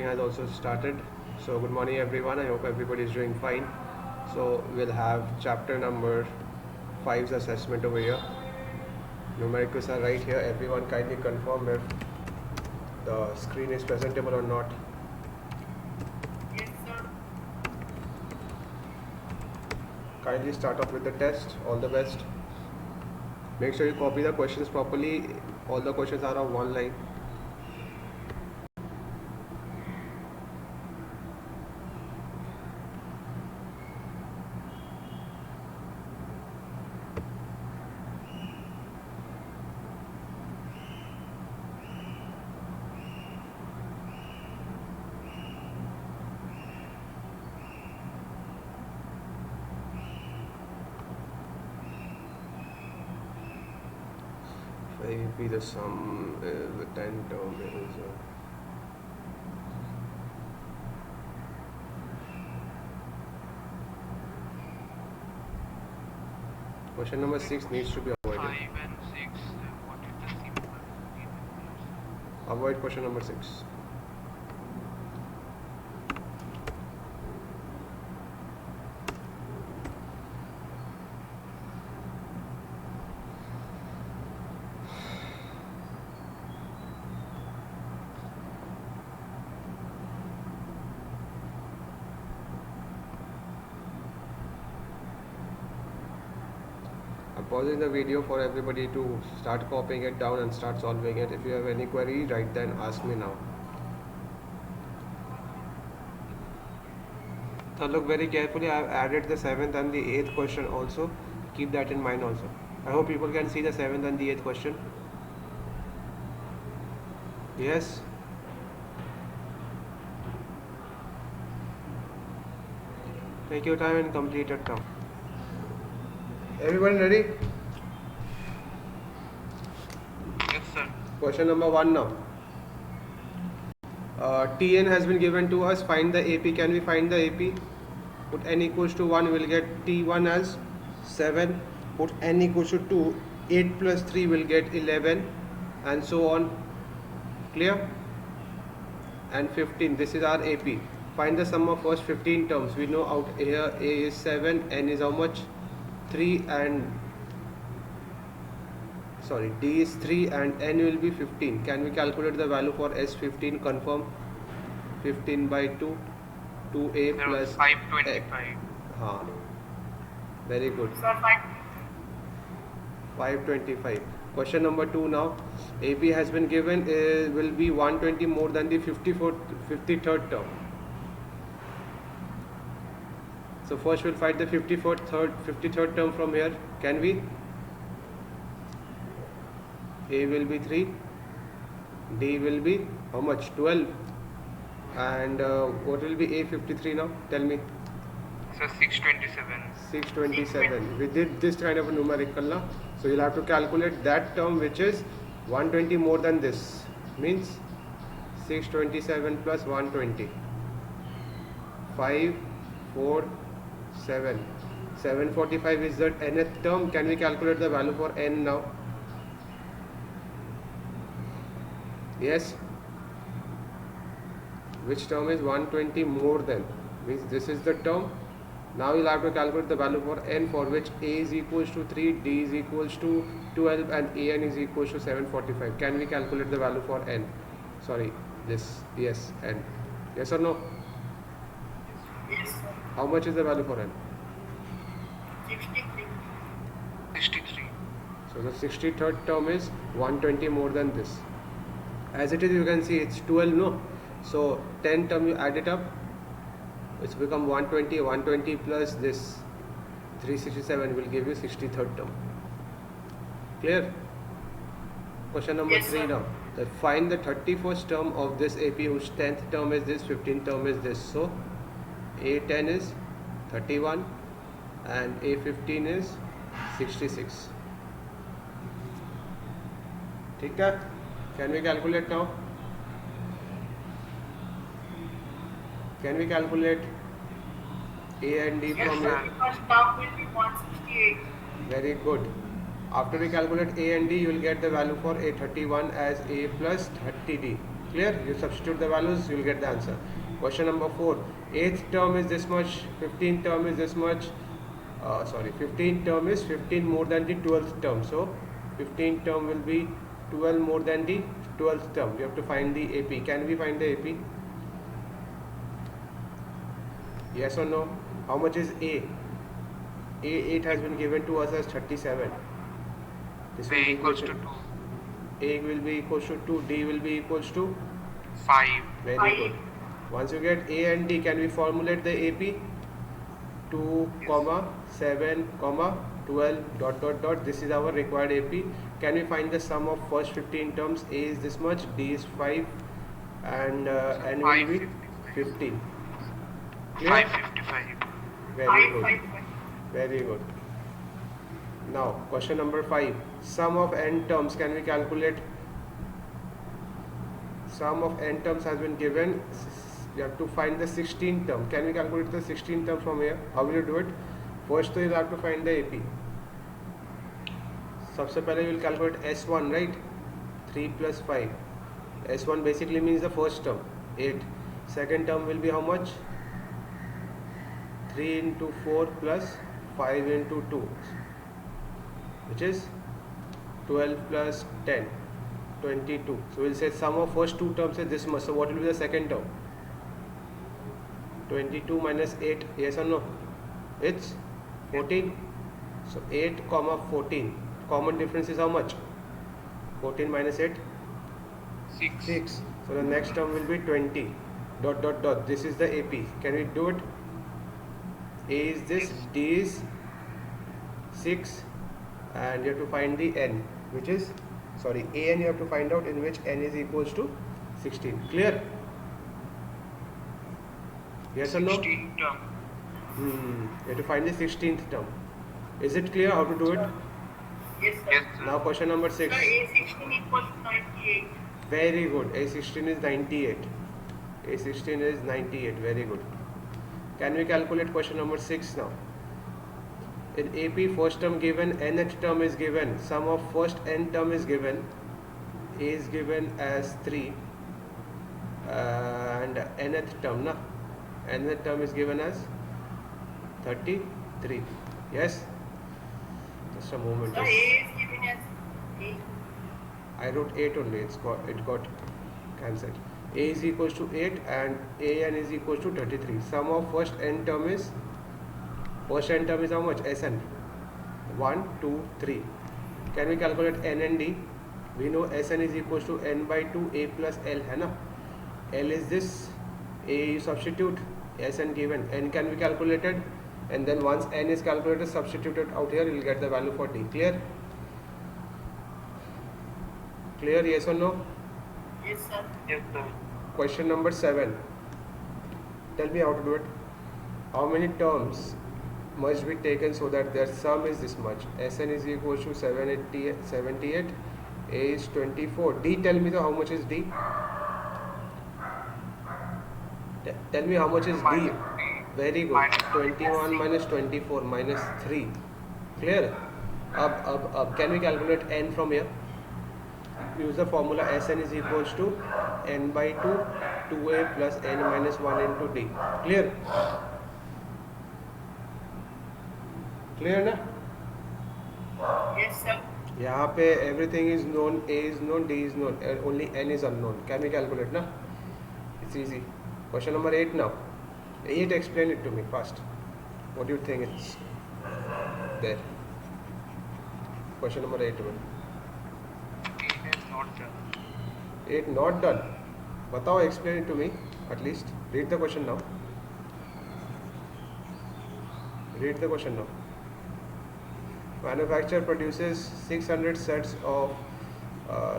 has also started. So good morning everyone, I hope everybody is doing fine. So we'll have chapter number 5's assessment over here. Numericals are right here. Everyone kindly confirm if the screen is presentable or not. Yes, sir. Kindly start off with the test. All the best. Make sure you copy the questions properly. All the questions are of one line. Maybe the sum is the 10 term is question number 6 needs to be avoided. 5 and 6. What is the simple? Avoid question number 6. I'm pausing the video for everybody to start copying it down and start solving it. If you have any query, write then ask me now. Now look very carefully. I've added the 7th and the 8th question also. Keep that in mind also. I hope people can see the 7th and the 8th question. Yes. Take your time and complete it now. Everybody ready? Yes, sir. Question number 1 now. Tn has been given to us. Find the AP. Can we find the AP? Put n equals to 1. We'll get T1 as 7. Put n equals to 2. 8 plus 3 will get 11. And so on. Clear? And 15. This is our AP. Find the sum of first 15 terms. We know out here A is 7. N is how much? 3 and sorry, D is 3 and N will be 15. Can we calculate the value for S15? Confirm. 15 by 2. 2A There plus was 525. हाँ, very good. Sir, 5. 525. Question number 2 now. AP has been given will be 120 more than the 53rd term. So first we'll find the 53rd term from here. Can we? A will be 3. D will be how much? 12. And what will be A53 now? Tell me. Sir, 627. 627. We did this kind of a numerical now. So you'll have to calculate that term which is 120 more than this. Means 627 plus 120. 5, 4, 7. 745 is the nth term. Can we calculate the value for n now? Yes. Which term is 120 more than? Means this is the term. Now you'll have to calculate the value for n, for which A is equals to 3, D is equals to 12 and AN is equals to 745. Can we calculate the value for n? Sorry, this, yes, n. Yes or no? Yes, sir. How much is the value for n? 63. 63. So the 63rd term is 120 more than this. As it is, you can see it's 12, no? So 10 term you add it up, it's become 120. 120 plus this 367 will give you 63rd term. Clear? Question number Yes, 3 sir. now. Find the 31st term of this AP, whose 10th term is this, 15th term is this. So A10 is 31 and A15 is 66. ठीक है? Can we calculate now? Can we calculate A and D Yes, from sir. here? First term will be 168. Very good. After we calculate A and D, you will get the value for A31 as A plus 30D. Clear? You substitute the values, you will get the answer. Question number 4. 8th term is this much, 15th term is this much. 15th term is 15 more than the 12th term. So 15th term will be 12 more than the 12th term. We have to find the AP. Can we find the AP? Yes or no? How much is A? A8 has been given to us as 37. This will A be equals to equation. 2. A will be equals to 2, D will be equals to 5. very good. Once you get A and D, can we formulate the AP? 2, Yes. comma 7, comma 12, dot dot dot. This is our required AP. Can we find the sum of first 15 terms? A is this much, D is 5, and N will be 15. Clear? 555. Very good. Very good. Now, question number 5. Sum of n terms, can we calculate? Sum of n terms has been given. You have to find the 16th term. Can we calculate the 16th term from here? How will you do it? First, you have to find the AP. सबसे पहले you will calculate S1, right? 3 plus 5. S1 basically means the first term, 8. Second term will be how much? 3 into 4 plus 5 into 2, which is 12 plus 10, 22. So we'll say sum of first two terms is this much. So what will be the second term? 22 minus 8, yes or no? It's 14. So 8 comma 14. Common difference is how much? 14 minus 8? 6. 6. So the next term will be 20. Dot dot dot. This is the AP. Can we do it? A is this, D is 6, and you have to find the N, which is, sorry, A N you have to find out, in which N is equals to 16. Clear? Yes or no? 16 term. You have to find the 16th term. Is it clear how to do it? Yes, sir. Yes, sir. Now question number 6. Sir, A16 equals to 98. Very good. A16 is 98. A16 is 98. Very good. Can we calculate question number 6 now? In AP, first term given, nth term is given, sum of first n term is given, A is given as 3, and nth term, nth term is given as 33. Yes? Just a moment. Sir, A is given as 8. I wrote 8 only, it got cancelled. A is equals to 8 and AN is equals to 33. Sum of first n term is how much? Sn. 1, 2, 3. Can we calculate n and d? We know Sn is equals to n by 2 A plus L, hai na? L is this, A you substitute, Sn given, n can be calculated, and then once n is calculated, substituted out here, you will get the value for d. Clear? Clear, yes or no? Yes, sir. Yes, sir. Question number 7. Tell me how to do it. How many terms must be taken so that their sum is this much? Sn is equal to 78, A is 24. D, tell me how much is D? Tell me how much is D? Very good. 21 minus 24 minus 3. Clear? Up. Can we calculate n from here? Use the formula Sn is equals to n by 2, 2a plus n minus 1 into d. Clear? Clear na? Yes, sir. यहाँ पे everything is known, A is known, D is known, only n is unknown. Can we calculate na? It's easy. Question number 8 now. 8, explain it to me fast. What do you think it's there? Question number 8. 8 is not done. 8 not done. Batao, explain it to me at least. Read the question now. Read the question now. Manufacturer produces 600 sets of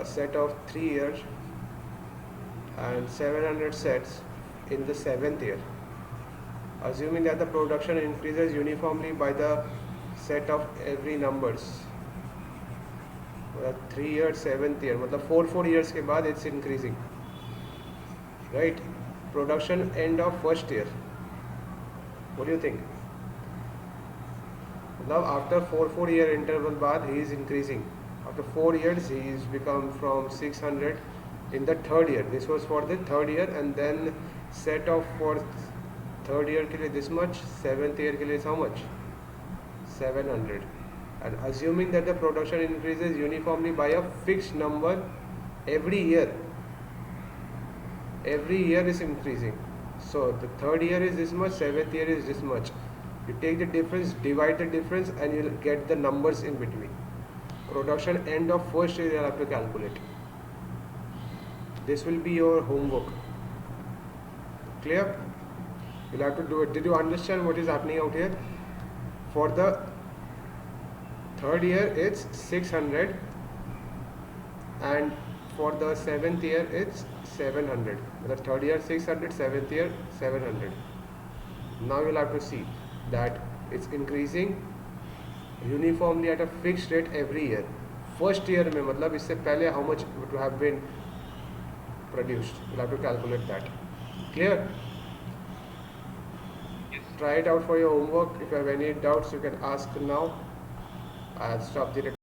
set of 3 years and 700 sets in the 7th year. Assuming that the production increases uniformly by the set of every numbers. 3 years, 7th year, मतलब 4 years के बाद it's increasing, right? Production end of first year. What do you think? Now after 4 year interval बाद he is increasing. After 4 years he is become from 600 in the third year. This was for the third year, and then set off for third year के लिए this much, seventh year के लिए is how much? 700. And assuming that the production increases uniformly by a fixed number every year is increasing. So the third year is this much, seventh year is this much. You take the difference, divide the difference, and you'll get the numbers in between. Production end of first year you'll have to calculate. This will be your homework. Clear? You'll have to do it. Did you understand what is happening out here? For the third year it's 600, and for the seventh year it's 700. The third year 600, seventh year 700. Now you'll have to see that it's increasing uniformly at a fixed rate every year. First year में मतलब इससे पहले how much would have been produced. You'll have to calculate that. Clear? Yes. Try it out for your homework. If you have any doubts, you can ask now. I'll stop the recording.